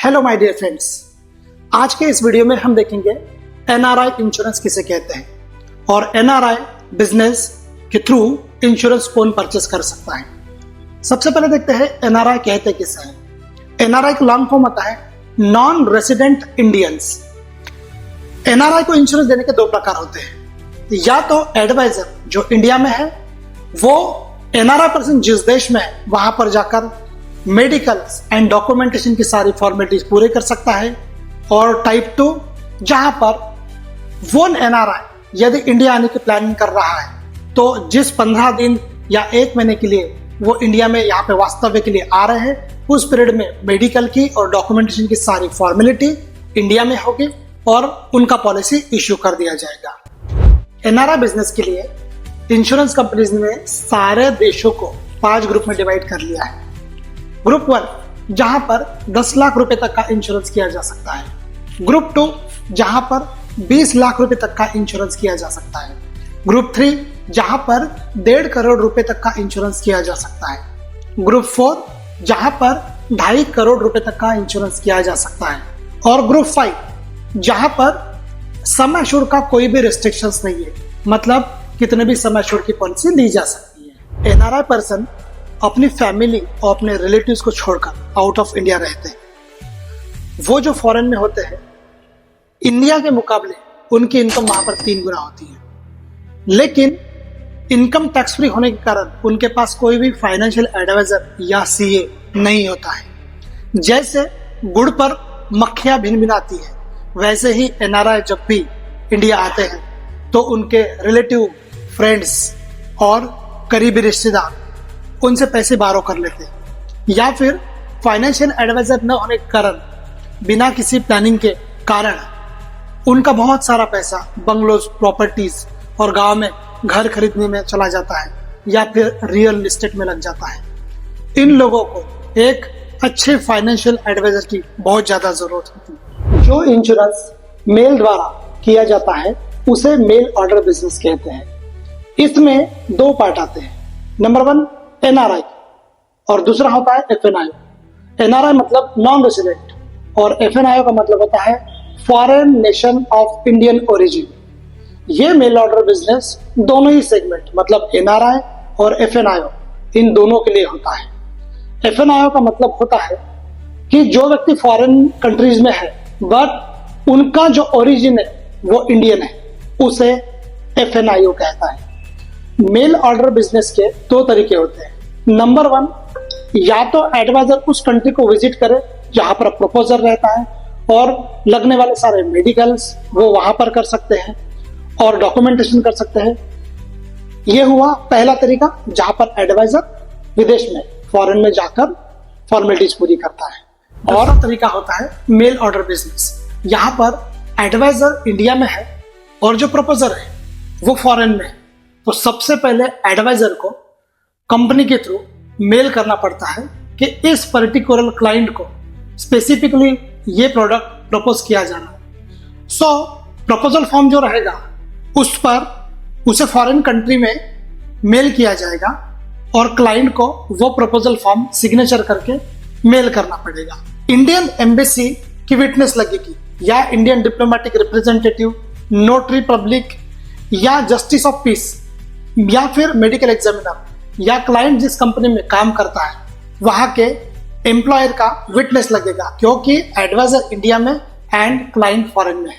Hello my dear friends, आज के इस वीडियो में हम देखेंगे एनआरआई इंश्योरेंस किसे कहते हैं और एनआरआई बिजनेस के थ्रू इंश्योरेंस कौन परचेस कर सकता है। सबसे पहले देखते हैं एनआरआई कहते किसे हैं। एनआरआई का लॉन्ग फॉर्म होता है नॉन रेसिडेंट इंडियंस। एनआरआई को इंश्योरेंस देने के दो प्रकार होते हैं, या तो एडवाइजर जो इंडिया में है वो एनआरआई पर्सन जिस देश में है वहां पर जाकर मेडिकल एंड डॉक्यूमेंटेशन की सारी फॉर्मेलिटीज पूरे कर सकता है, और टाइप 2 जहां पर वो एनआरआई यदि इंडिया आने की प्लानिंग कर रहा है तो जिस 15 दिन या 1 महीने के लिए वो इंडिया में यहाँ पे वास्तव्य के लिए आ रहे हैं उस पीरियड में मेडिकल की और डॉक्यूमेंटेशन की सारी फॉर्मेलिटी इंडिया में होगी और उनका पॉलिसी इश्यू कर दिया जाएगा। एनआरआई बिजनेस के लिए इंश्योरेंस कंपनीज ने सारे देशों को 5 ग्रुप में डिवाइड कर लिया है। ग्रुप 1 जहां पर 10 लाख रुपए तक का इंश्योरेंस किया जा सकता है। ग्रुप 2 जहां पर 20 लाख रुपए तक का इंश्योरेंस किया जा सकता है। ग्रुप 3 जहां पर 1.5 करोड़ रुपए तक का इंश्योरेंस किया जा सकता है। ग्रुप 4 जहां पर 2.5 करोड़ रुपए तक का इंश्योरेंस किया जा सकता है। और ग्रुप 5 जहां पर सम एश्योर्ड का कोई भी रिस्ट्रिक्शंस नहीं है, मतलब कितने भी सम एश्योर्ड की पॉलिसी ली जा सकती है। एनआरआई पर्सन अपनी फैमिली और अपने रिलेटिव्स को छोड़कर आउट ऑफ इंडिया रहते हैं। वो जो फॉरेन में होते हैं इंडिया के मुकाबले उनकी इनकम वहां पर 3 गुना होती है, लेकिन इनकम टैक्स फ्री होने के कारण उनके पास कोई भी फाइनेंशियल एडवाइजर या सीए नहीं होता है। जैसे गुड़ पर मक्खियां भिनभिनाती है वैसे ही एनआरआई जब भी इंडिया आते हैं तो उनके रिलेटिव, फ्रेंड्स और करीबी रिश्तेदार उनसे पैसे बारो कर लेते हैं, या फिर फाइनेंशियल एडवाइजर न होने के कारण बिना किसी प्लानिंग के कारण उनका बहुत सारा पैसा बंगलोज, प्रॉपर्टीज और गांव में घर खरीदने में चला जाता है या फिर रियल एस्टेट में लग जाता है। इन लोगों को एक अच्छे फाइनेंशियल एडवाइजर की बहुत ज्यादा जरूरत होती है। जो इंश्योरेंस मेल द्वारा किया जाता है उसे मेल ऑर्डर बिजनेस कहते हैं। इसमें 2 पार्ट आते हैं। नंबर 1 एनआरआई और दूसरा होता है एफएनआईओ। एनआरआई मतलब नॉन रेसिडेंट और एफएनआईओ का मतलब होता है foreign nation of Indian origin. ये मेल ऑर्डर बिजनेस दोनों ही सेगमेंट मतलब एनआरआई और एफएनआईओ इन दोनों के लिए होता है। एफएनआईओ का मतलब होता है कि जो व्यक्ति फॉरेन कंट्रीज में है बट उनका जो ओरिजिन है वो इंडियन है, उसे एफएनआईओ कहता है। मेल ऑर्डर बिजनेस के 2 तरीके होते हैं। नंबर 1 या तो एडवाइजर उस कंट्री को विजिट करे जहां पर प्रपोजल रहता है और लगने वाले सारे मेडिकल्स वो वहां पर कर सकते हैं और डॉक्यूमेंटेशन कर सकते हैं। यह हुआ पहला तरीका जहां पर एडवाइजर विदेश में फॉरेन में जाकर फॉर्मेलिटीज पूरी करता है। और तरीका होता है मेल ऑर्डर बिजनेस। यहां पर एडवाइजर इंडिया में है और जो प्रपोजर है वो फॉरेन में है, तो सबसे पहले एडवाइजर को कंपनी के थ्रू मेल करना पड़ता है कि इस पर्टिकुलर क्लाइंट को स्पेसिफिकली ये प्रोडक्ट प्रपोज किया जाना है। सो प्रपोजल फॉर्म जो रहेगा उस पर उसे फॉरेन कंट्री में मेल किया जाएगा और क्लाइंट को वो प्रपोजल फॉर्म सिग्नेचर करके मेल करना पड़ेगा। इंडियन एम्बेसी की विटनेस लगेगी या Indian diplomatic representative, notary public या जस्टिस ऑफ पीस या फिर मेडिकल एग्जामिनर या क्लाइंट जिस कंपनी में काम करता है वहां के एम्प्लॉयर का विटनेस लगेगा, क्योंकि एडवाइजर इंडिया में एंड क्लाइंट फॉरेन में है।